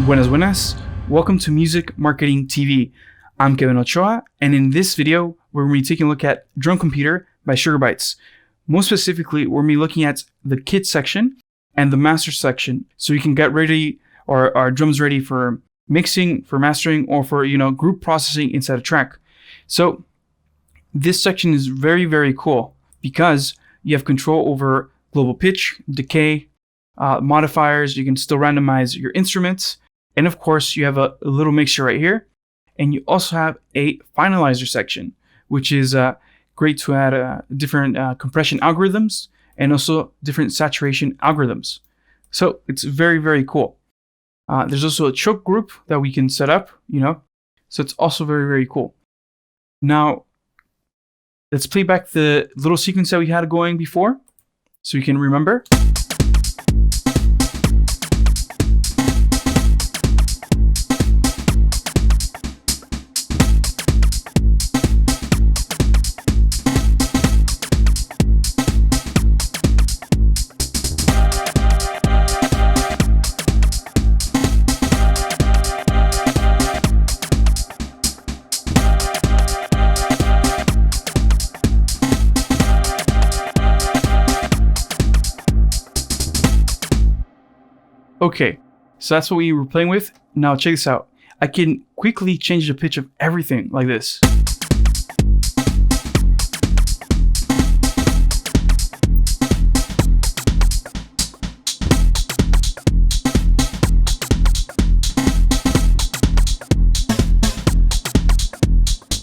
Buenas buenas, welcome to Music Marketing TV. I'm Kevin Ochoa, and in this video, we're going to be taking a look at Drum Computer by Bytes. More specifically, we're going to be looking at the kit section and the master section, so you can get ready or our drums ready for mixing, for mastering, or for group processing inside a track. So this section is very, very cool because you have control over global pitch, decay, modifiers. You can still randomize your instruments. And of course, you have a little mixer right here. And you also have a finalizer section, which is great to add different compression algorithms and also different saturation algorithms. So it's very, very cool. There's also a choke group that we can set up, so it's also very, very cool. Now, let's play back the little sequence that we had going before so you can remember. Okay, so that's what we were playing with. Now check this out. I can quickly change the pitch of everything like this.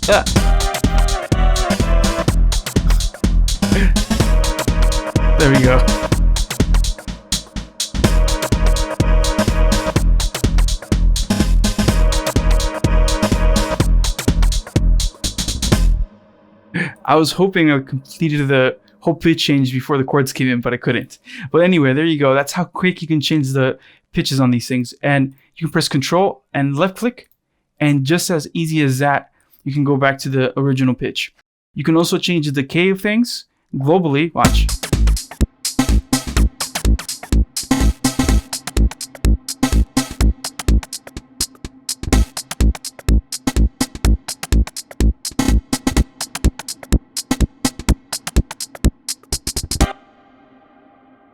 Yeah. There we go. I was hoping I completed the whole pitch change before the chords came in, but I couldn't. But anyway, there you go. That's how quick you can change the pitches on these things. And you can press Control and left click, and just as easy as that, you can go back to the original pitch. You can also change the decay of things globally. Watch.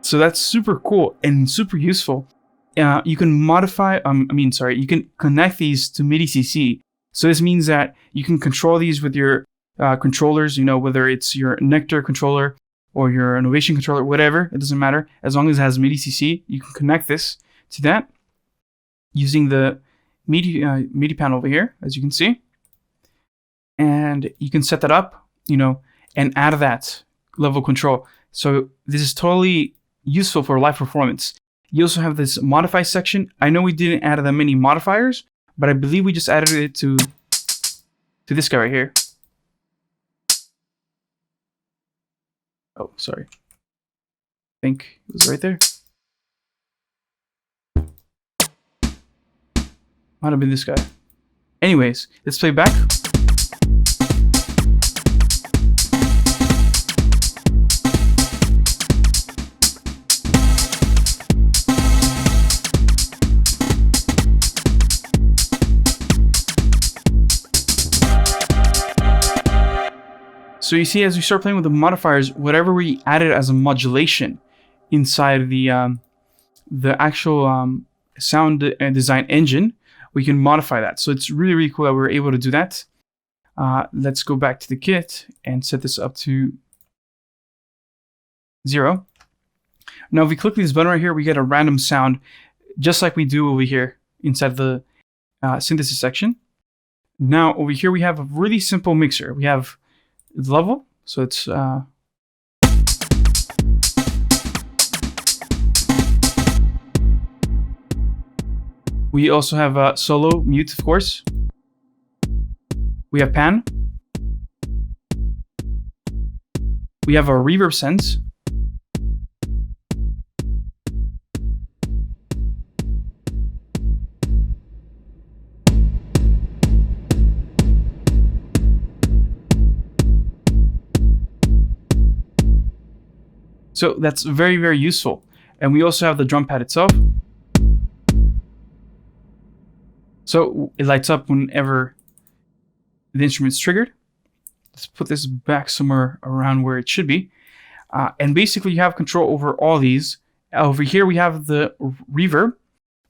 So that's super cool and super useful. You can modify, you can connect these to MIDI CC. So this means that you can control these with your controllers, whether it's your Nectar controller or your Innovation controller, whatever, it doesn't matter. As long as it has MIDI CC, you can connect this to that using the MIDI panel over here, as you can see. And you can set that up, and add that level of control. So this is totally useful for live performance. You also have this modify section. I know we didn't add that many modifiers, but I believe we just added it to this guy right here. Oh, sorry. I think it was right there. Might have been this guy. Anyways, let's play back. So you see, as we start playing with the modifiers, whatever we added as a modulation inside the actual sound and design engine, we can modify that. So it's really, really cool that we're able to do that. Let's go back to the kit and set this up to 0. Now, if we click this button right here, we get a random sound, just like we do over here inside the synthesis section. Now, over here, we have a really simple mixer. We have level, so it's we also have a solo mute, of course. We have pan. We have a reverb sense. So that's very, very useful. And we also have the drum pad itself. So it lights up whenever the instrument's triggered. Let's put this back somewhere around where it should be. And basically you have control over all these. Over here we have the reverb,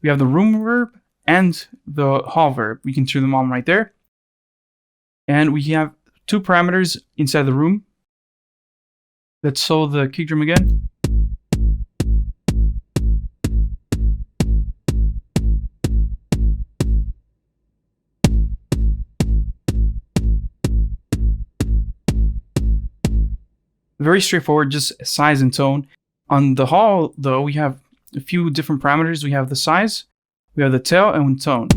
we have the room reverb, and the hall verb. We can turn them on right there. And we have 2 parameters inside the room. Let's solo the kick drum again. Very straightforward, just size and tone. On the hall, though, we have a few different parameters. We have the size, we have the tail, and tone.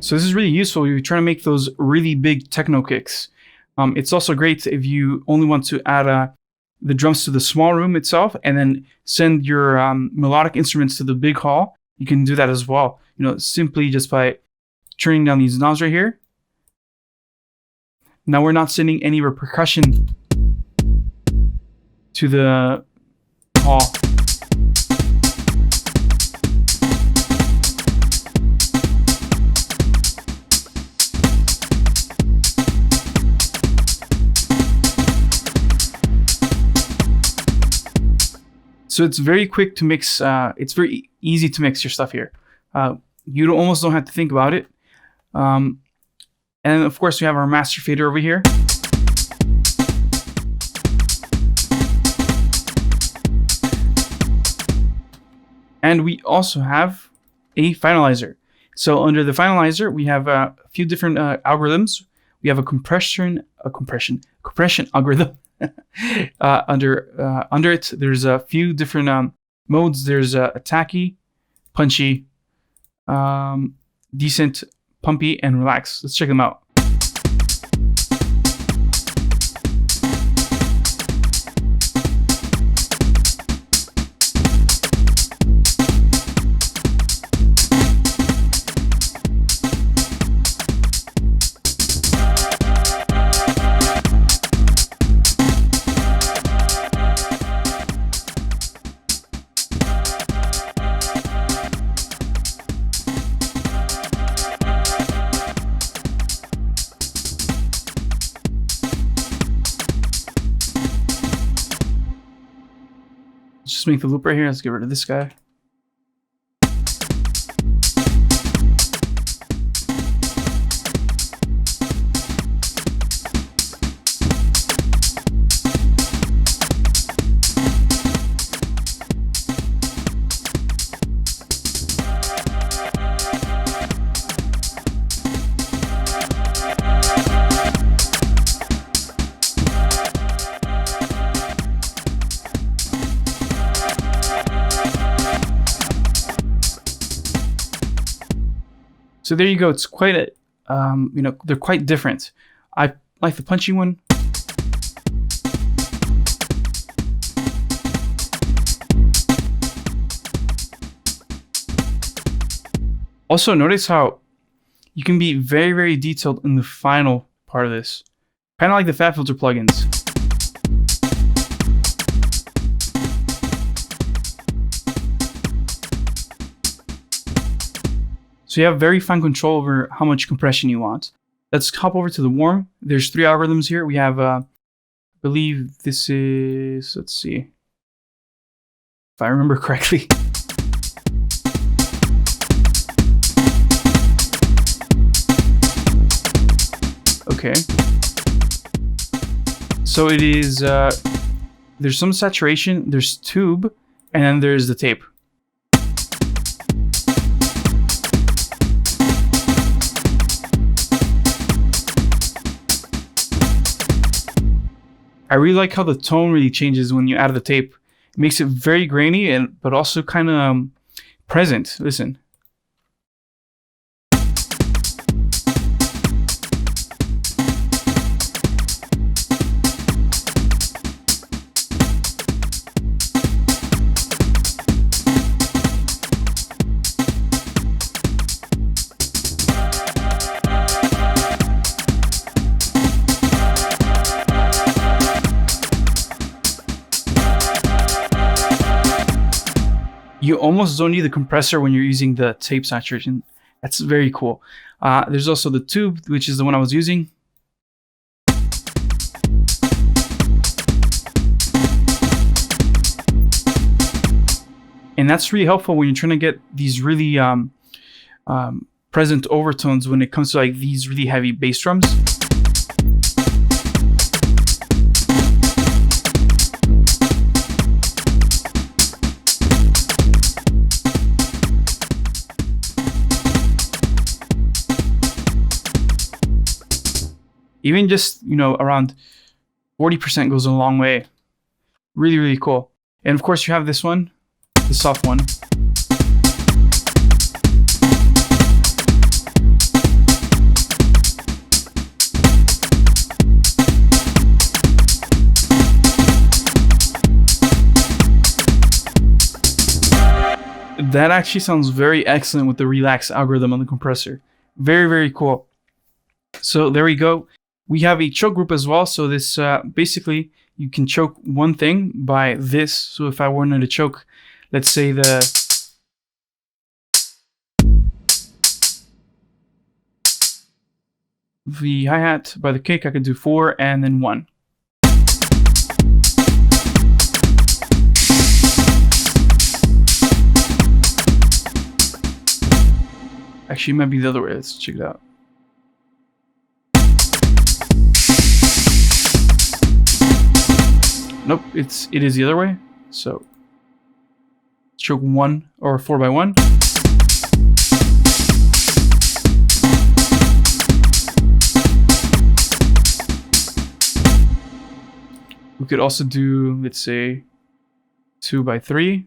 So this is really useful if you're trying to make those really big techno kicks. It's also great if you only want to add the drums to the small room itself and then send your melodic instruments to the big hall. You can do that as well, simply just by turning down these knobs right here. Now we're not sending any percussion to the hall. So it's very quick to mix. It's very easy to mix your stuff here. You almost don't have to think about it. And of course, we have our master fader over here. And we also have a finalizer. So under the finalizer, we have a few different algorithms. We have a compression algorithm. Under it, there's a few different modes. There's attacky, punchy, decent, pumpy, and relax. Let's check them out. Just make the loop right here. Let's get rid of this guy. So there you go. It's quite a, they're quite different. I like the punchy one. Also, notice how you can be very, very detailed in the final part of this. Kind of like the Fat Filter plugins. So you have very fine control over how much compression you want. Let's hop over to the warm. There's 3 algorithms here. We have, I believe this is, let's see, if I remember correctly. Okay. So it is, there's some saturation, there's tube, and then there's the tape. I really like how the tone really changes when you add the tape. It makes it very grainy, but also kind of present. Listen. You almost don't need the compressor when you're using the tape saturation. That's very cool. There's also the tube, which is the one I was using. And that's really helpful when you're trying to get these really present overtones when it comes to like these really heavy bass drums. Even just, around 40% goes a long way. Really, really cool. And of course you have this one, the soft one. That actually sounds very excellent with the relax algorithm on the compressor. Very, very cool. So there we go. We have a choke group as well. So this basically you can choke one thing by this. So if I wanted to choke, let's say the hi-hat by the kick, I could do 4 and then 1. Actually, it might be the other way. Let's check it out. Nope, it is the other way. So choke 1 or 4 by 1. We could also do, let's say, 2 by 3.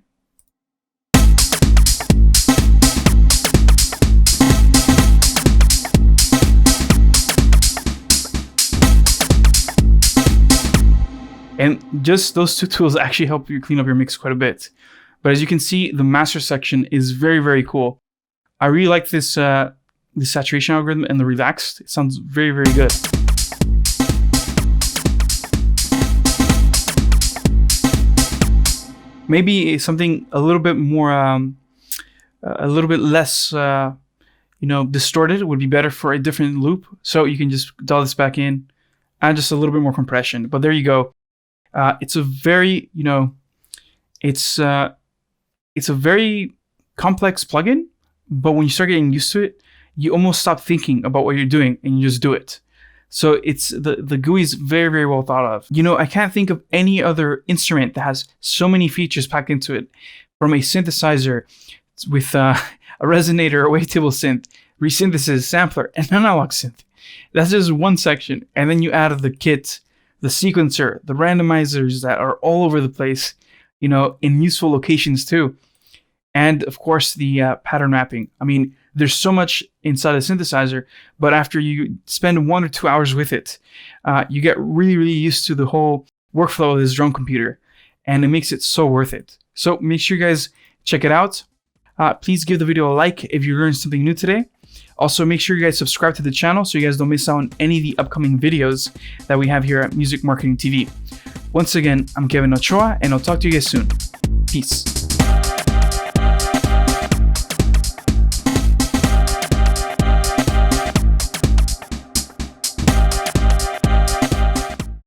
And just those two tools actually help you clean up your mix quite a bit. But as you can see, the master section is very, very cool. I really like this the saturation algorithm and the relaxed. It sounds very, very good. Maybe something a little bit more, a little bit less, distorted would be better for a different loop. So you can just dial this back in, add just a little bit more compression. But there you go. It's a very, it's a very complex plugin, but when you start getting used to it, you almost stop thinking about what you're doing and you just do it. So it's the GUI is very, very well thought of. I can't think of any other instrument that has so many features packed into it, from a synthesizer with a resonator, a wavetable synth, resynthesis, sampler, and analog synth. That's just one section. And then you add the kit, the sequencer, the randomizers that are all over the place, in useful locations too. And of course, the pattern mapping. I mean, there's so much inside a synthesizer, but after you spend 1 or 2 hours with it, you get really, really used to the whole workflow of this drum computer, and it makes it so worth it. So make sure you guys check it out. Please give the video a like if you learned something new today. Also, make sure you guys subscribe to the channel so you guys don't miss out on any of the upcoming videos that we have here at Music Marketing TV. Once again, I'm Kevin Ochoa, and I'll talk to you guys soon. Peace.